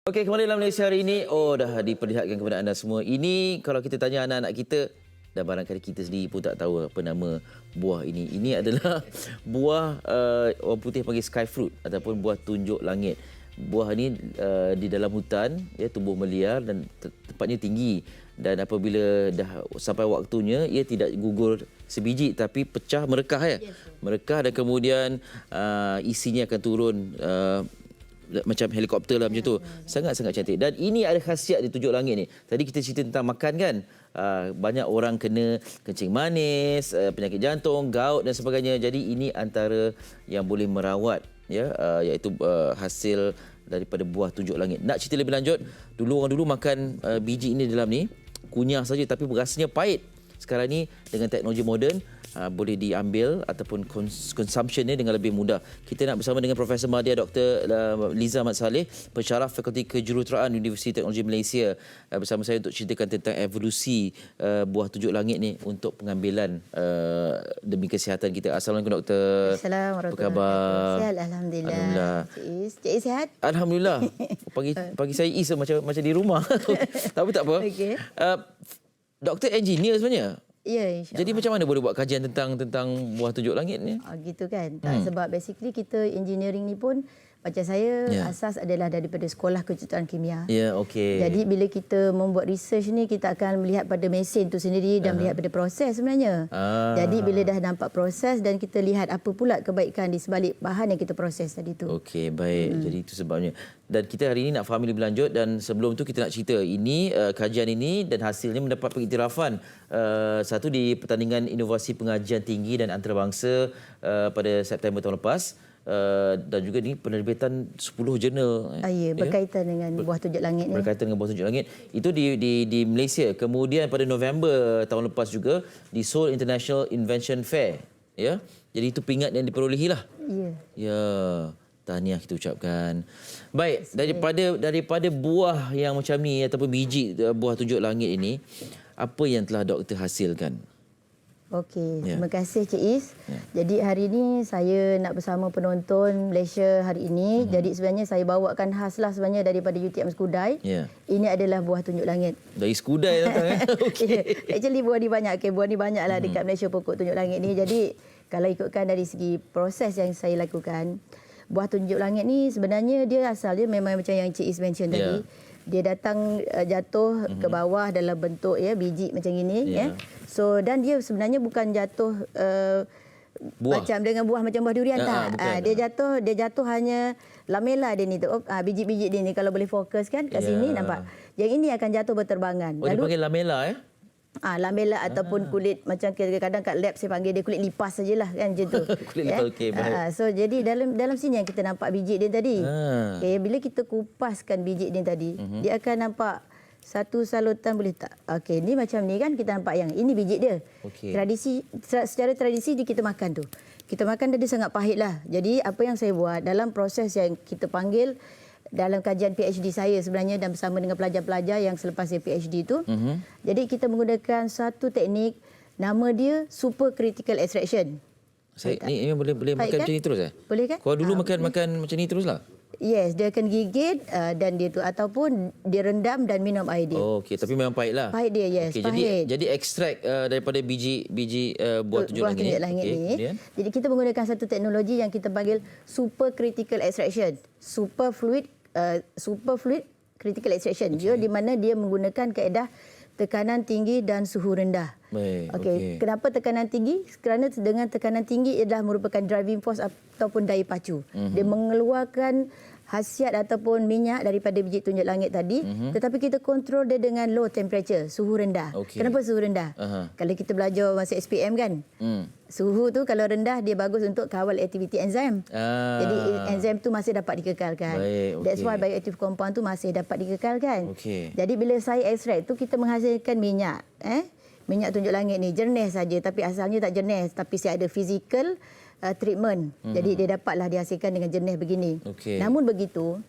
Okey, kembali dalam Malaysia hari ini. Oh, dah diperlihatkan kepada anda semua. Ini kalau kita tanya anak-anak kita, dan barangkali kita sendiri pun tak tahu apa nama buah ini. Ini adalah buah orang putih panggil sky fruit ataupun buah tunjuk langit. Buah ini di dalam hutan, ya, tumbuh meliar dan tepatnya tinggi. Dan apabila dah sampai waktunya, ia tidak gugur sebiji tapi pecah merekah, ya. Merekah dan kemudian isinya akan turun macam helikopter lah, macam tu. Sangat-sangat cantik. Dan ini ada khasiat di tunjuk langit ni. Tadi kita cerita tentang makan kan. Banyak orang kena kencing manis, penyakit jantung, gout dan sebagainya. Jadi ini antara yang boleh merawat, ya, iaitu hasil daripada buah tunjuk langit. Nak cerita lebih lanjut, orang dulu makan biji ini dalam ni, kunyah saja tapi rasanya pahit. Sekarang ni dengan teknologi moden, boleh diambil ataupun consumptionnya dengan lebih mudah. Kita nak bersama dengan Profesor Madya Dr. Liza Ahmad Saleh, Pensyarah Fakulti Kejuruteraan Universiti Teknologi Malaysia, bersama saya untuk ceritakan tentang evolusi buah tunjuk langit ni untuk pengambilan demi kesihatan kita. Assalamualaikum Doktor. Assalamualaikum. Apa khabar? Sihat, Alhamdulillah. Cik Is sihat? Alhamdulillah. Pagi saya Is macam di rumah. Tapi tak apa. Okey. Doktor engineer sebenarnya. Ya, insyaAllah. Jadi macam mana boleh buat kajian tentang buah tunjuk langit ni? Gitu kan. Sebab basically kita engineering ni pun macam saya asas adalah daripada sekolah kejuruteraan kimia. Ya, okey. Jadi bila kita membuat research ni, kita akan melihat pada mesin tu sendiri dan melihat pada proses sebenarnya. Jadi bila dah nampak proses dan kita lihat apa pula kebaikan di sebalik bahan yang kita proses tadi tu. Okey, baik. Jadi itu sebabnya. Dan kita hari ini nak fahami lebih lanjut, dan sebelum tu kita nak cerita ini kajian ini dan hasilnya mendapat pengiktirafan satu di Pertandingan Inovasi Pengajian Tinggi dan Antarabangsa pada September tahun lepas. Dan juga ni penerbitan 10 jurnal. Ya, berkaitan dengan buah tunjuk langit ni. Berkaitan dengan buah tunjuk langit. Itu di Malaysia. Kemudian pada November tahun lepas juga di Seoul International Invention Fair. Ya. Jadi itu pingat yang diperolehi lah. Ya. Ya. Tahniah kita ucapkan. Baik, daripada buah yang macam ni ataupun biji buah tunjuk langit ini, apa yang telah doktor hasilkan? Okey, terima kasih Cik Is. Jadi hari ini saya nak bersama penonton Malaysia hari ini. Jadi sebenarnya saya bawakan khaslah sebenarnya daripada UTM Skudai. Ini adalah buah tunjuk langit. Dari Skudai datang. Okey. Actually buah ni banyak. Buah ni banyaklah dekat Malaysia pokok tunjuk langit ni. Jadi kalau ikutkan dari segi proses yang saya lakukan, buah tunjuk langit ni sebenarnya dia asal dia memang macam yang Cik Is mention tadi. Dia datang jatuh ke bawah dalam bentuk biji macam ini. So dan dia sebenarnya bukan jatuh macam dengan buah macam buah durian tak. Dia jatuh hanya lamela dia ni tu. Biji-biji dia ni kalau boleh fokus kan kat sini nampak. Yang ini akan jatuh berterbangan. Dia panggil lamela lamela ataupun kulit, macam kadang-kadang kat lab saya panggil dia kulit lipas sajalah kan macam tu. Kulit lipas, okey, baik. So jadi dalam sini yang kita nampak biji dia tadi. Bila kita kupaskan biji dia tadi, dia akan nampak satu salutan, boleh tak? Okey, ni macam ni kan kita nampak yang ini biji dia. Secara tradisi kita makan tu. Kita makan dia sangat pahit lah. Jadi apa yang saya buat dalam proses yang kita panggil dalam kajian PhD saya sebenarnya dan bersama dengan pelajar-pelajar yang selepas saya PhD tu. Jadi kita menggunakan satu teknik, nama dia super critical extraction. Ini boleh makan kan? macam ni terus Boleh kan? Kalau dulu makan macam ni teruslah. Yes, dia akan gigit dan dia tu ataupun dia rendam dan minum air dia. Okey, tapi memang pahit lah. Pahit dia, yes. Okey, jadi ekstrak daripada biji buah tunjuk langit ni. Jadi kita menggunakan satu teknologi yang kita panggil super critical extraction. Super fluid critical extraction. Dia di mana dia menggunakan kaedah tekanan tinggi dan suhu rendah. Okey. Kenapa tekanan tinggi? Kerana dengan tekanan tinggi adalah merupakan driving force ataupun daya pacu. Dia mengeluarkan khasiat ataupun minyak daripada biji tunjuk langit tadi, tetapi kita kontrol dia dengan low temperature, suhu rendah. Kenapa suhu rendah? Kalau kita belajar masa SPM kan, suhu tu kalau rendah dia bagus untuk kawal aktiviti enzim. Jadi enzim tu masih dapat dikekalkan. That's why bioactive compound tu masih dapat dikekalkan. Jadi bila saya ekstrak tu kita menghasilkan minyak. Minyak tunjuk langit ni jernih saja, tapi asalnya tak jernih, tapi saya ada physical treatment. Jadi dia dapatlah dihasilkan dengan jernih begini. Namun begitu,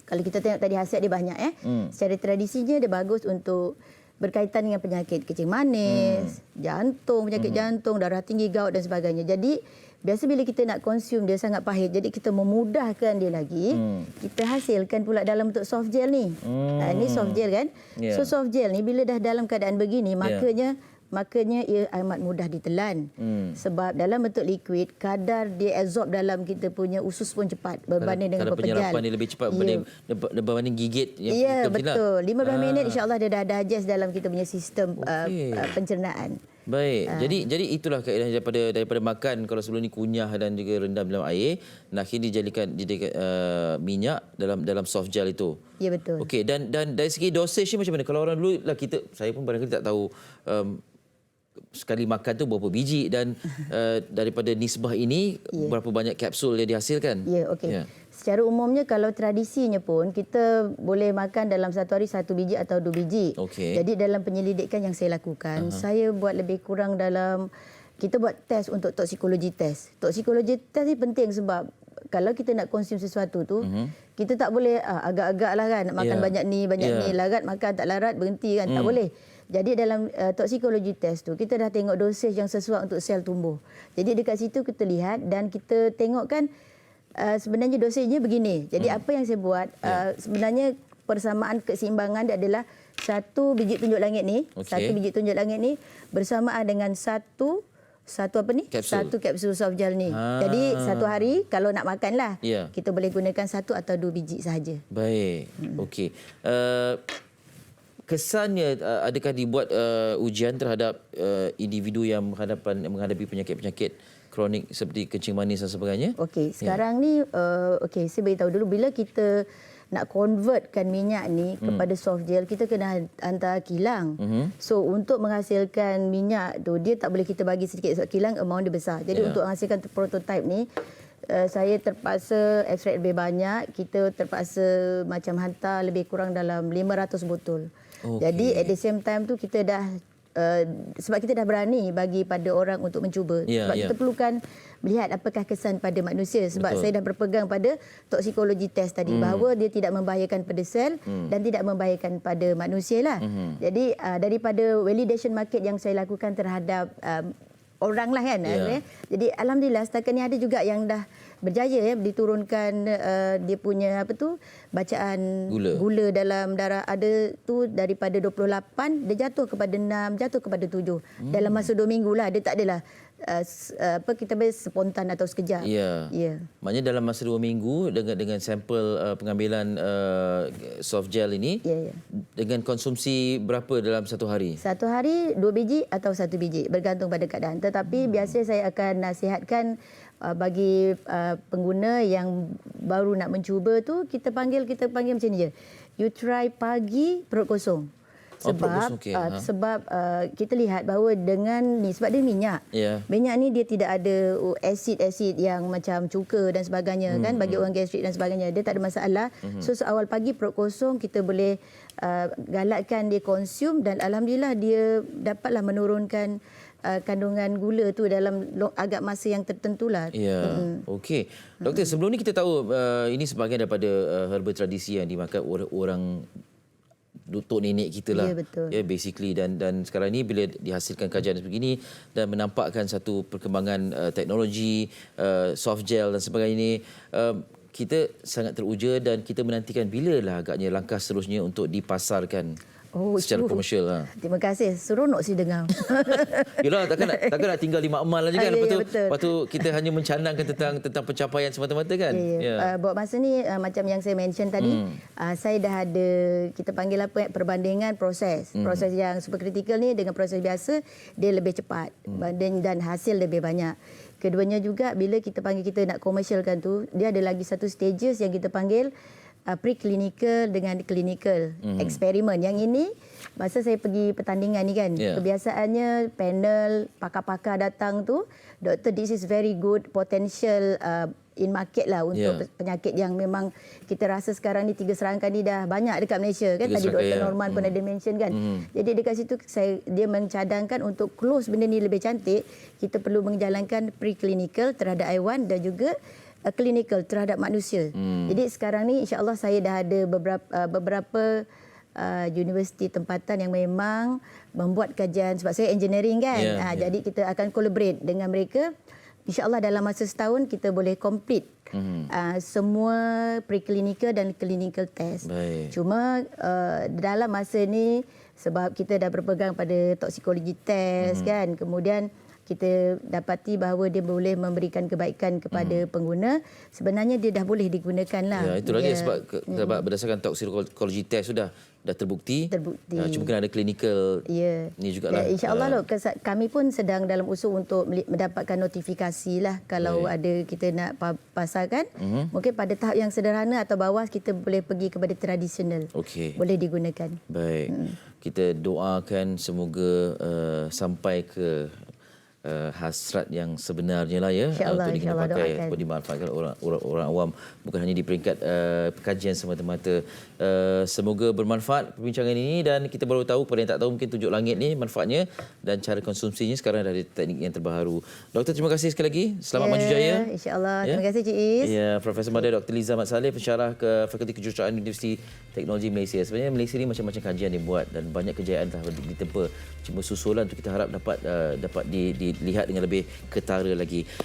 kalau kita tengok tadi hasil dia banyak secara tradisinya dia bagus untuk berkaitan dengan penyakit kencing manis, jantung, penyakit jantung, darah tinggi, gout dan sebagainya. Jadi Biasa bila kita nak consume dia sangat pahit. Jadi kita memudahkan dia lagi. Kita hasilkan pula dalam bentuk soft gel ni. Ni soft gel kan. So soft gel ni bila dah dalam keadaan begini, makanya ia amat mudah ditelan. Sebab dalam bentuk liquid, kadar dia absorb dalam kita punya usus pun cepat berbanding dengan pepejal. Penyerapan dia lebih cepat berbanding gigit. Ya, betul. 15 minit insya-Allah dia dah digest dalam kita punya sistem pencernaan. Baik. Jadi itulah kaedah daripada makan kalau sebelum ni kunyah dan juga rendam dalam air, nak akhirnya dijadikan minyak dalam soft gel itu. Ya, betul. Okey, dan dari segi dosage ni macam mana? Kalau orang dulu lah saya pun barangkali tak tahu sekali makan tu berapa biji dan daripada nisbah ini berapa banyak kapsul yang dihasilkan. Ya, okey. Secara umumnya kalau tradisinya pun kita boleh makan dalam satu hari 1 biji atau 2 biji. Jadi dalam penyelidikan yang saya lakukan, saya buat lebih kurang kita buat test untuk toksikologi test. Toksikologi test ni penting sebab kalau kita nak konsum sesuatu tu, kita tak boleh agak-agak lah kan, nak makan banyak ni, larat makan, tak larat berhenti kan, tak boleh. Jadi dalam toksikologi test tu, kita dah tengok dosage yang sesuai untuk sel tumbuh. Jadi dekat situ kita lihat dan kita tengok kan sebenarnya dosagenya begini. Jadi apa yang saya buat, sebenarnya persamaan keseimbangan dia adalah 1 biji tunjuk langit ni, 1 biji tunjuk langit ni bersamaan dengan satu kapsul soft gel ni. Jadi satu hari kalau nak makan lah, kita boleh gunakan 1 atau 2 biji sahaja. Baik. Okey. Kesannya adakah dibuat ujian terhadap individu yang menghadapi penyakit-penyakit kronik seperti kencing manis dan sebagainya? Okey, sekarang ni saya beritahu dulu bila kita nak convertkan minyak ni kepada soft gel, kita kena hantar kilang. So untuk menghasilkan minyak tu, dia tak boleh kita bagi sedikit sebab kilang amount dia besar. Jadi untuk menghasilkan prototype ni, saya terpaksa ekstrak lebih banyak. Kita terpaksa macam hantar lebih kurang dalam 500 botol. Jadi at the same time tu kita dah sebab kita dah berani bagi pada orang untuk mencuba. Sebab kita perlukan melihat apakah kesan pada manusia. Sebab saya dah berpegang pada toksikologi test tadi bahawa dia tidak membahayakan pada sel dan tidak membahayakan pada manusia lah. Jadi daripada validation market yang saya lakukan terhadap orang lah kan. Jadi alhamdulillah setakat ni ada juga yang dah berjaya diturunkan dia punya bacaan gula dalam darah, ada tu daripada 28 dia jatuh kepada 6, jatuh kepada 7 dalam masa 2 minggu lah. Dia tak adalah kita spontan atau sekejap. Maknanya dalam masa 2 minggu dengan sampel pengambilan soft gel ini dengan konsumsi berapa dalam satu hari? Satu hari 2 biji atau 1 biji bergantung pada keadaan. Tetapi biasanya saya akan nasihatkan bagi pengguna yang baru nak mencuba tu, kita panggil macam ni je. You try pagi perut kosong. Sebab kita lihat bahawa dengan ni, sebab dia minyak. Minyak ni dia tidak ada asid-asid yang macam cuka dan sebagainya kan, bagi orang gastrik dan sebagainya. Dia tak ada masalah. So awal pagi perut kosong kita boleh galakkan dia konsum dan alhamdulillah dia dapatlah menurunkan kandungan gula tu dalam agak masa yang tertentulah. Okey. Doktor, sebelum ni kita tahu ini sebahagian daripada herba tradisi yang dimakan oleh orang tok nenek kita lah. Betul. Basically dan sekarang ni bila dihasilkan kajian sebegini dan menampakkan satu perkembangan teknologi soft gel dan sebagainya ini, kita sangat teruja dan kita menantikan bilalah agaknya langkah seterusnya untuk dipasarkan secara komersial. Terima kasih. Seronok sih dengar. Yalah, takkan nak tinggal di makmal aja kan. Lepas tu kita hanya mencadangkan tentang pencapaian semata-mata kan. Buat masa ni macam yang saya mention tadi, saya dah ada, kita panggil perbandingan proses. Proses yang super kritikal ni dengan proses biasa, dia lebih cepat dan hasil lebih banyak. Keduanya juga bila kita nak komersialkan tu, dia ada lagi satu stages yang kita panggil preclinical dengan clinical eksperimen. Yang ini masa saya pergi pertandingan ni kan, kebiasaannya panel pakar-pakar datang tu, doktor, this is very good potential in market lah untuk penyakit yang memang kita rasa sekarang ni 3 serangkaian ni dah banyak dekat Malaysia kan. Tadi Dr. Norman pun ada mention kan. Jadi dekat situ dia mencadangkan untuk close benda ni lebih cantik, kita perlu menjalankan preclinical terhadap haiwan dan juga clinical terhadap manusia. Jadi sekarang ni insya-Allah saya dah ada beberapa universiti tempatan yang memang membuat kajian, sebab saya engineering kan. Jadi kita akan collaborate dengan mereka InsyaAllah dalam masa setahun kita boleh complete semua preclinical dan clinical test. Baik. Cuma dalam masa ni sebab kita dah berpegang pada toxicology test kan, kemudian kita dapati bahawa dia boleh memberikan kebaikan kepada pengguna, sebenarnya dia dah boleh digunakan lah. Ya, itu lagi sebab berdasarkan toxicology test sudah terbukti. Cuma kena ada clinical ni jugalah. InsyaAllah kami pun sedang dalam usul untuk mendapatkan notifikasi lah kalau ada kita nak pasarkan. Mungkin pada tahap yang sederhana atau bawah kita boleh pergi kepada tradisional. Boleh digunakan. Baik. Kita doakan semoga sampai ke hasrat yang sebenarnya lah ya, untuk digunakan pakai, dimanfaatkan orang awam, bukan hanya di peringkat kajian semata-mata. Semoga bermanfaat perbincangan ini, dan kita baru tahu, pada yang tak tahu mungkin tunjuk langit ni manfaatnya dan cara konsumsinya sekarang dah ada teknik yang terbaru. Doktor, terima kasih sekali lagi. Selamat maju jaya. InsyaAllah. Terima kasih Cik Is. Ya, Profesor Madya Dr. Liza Mat Saleh, pensyarah ke Fakulti Kejuruteraan Universiti Teknologi Malaysia. Sebenarnya Malaysia ni macam-macam kajian dibuat dan banyak kejayaan telah ditempa. Cuma susulan tu kita harap dapat dilihat dengan lebih ketara lagi.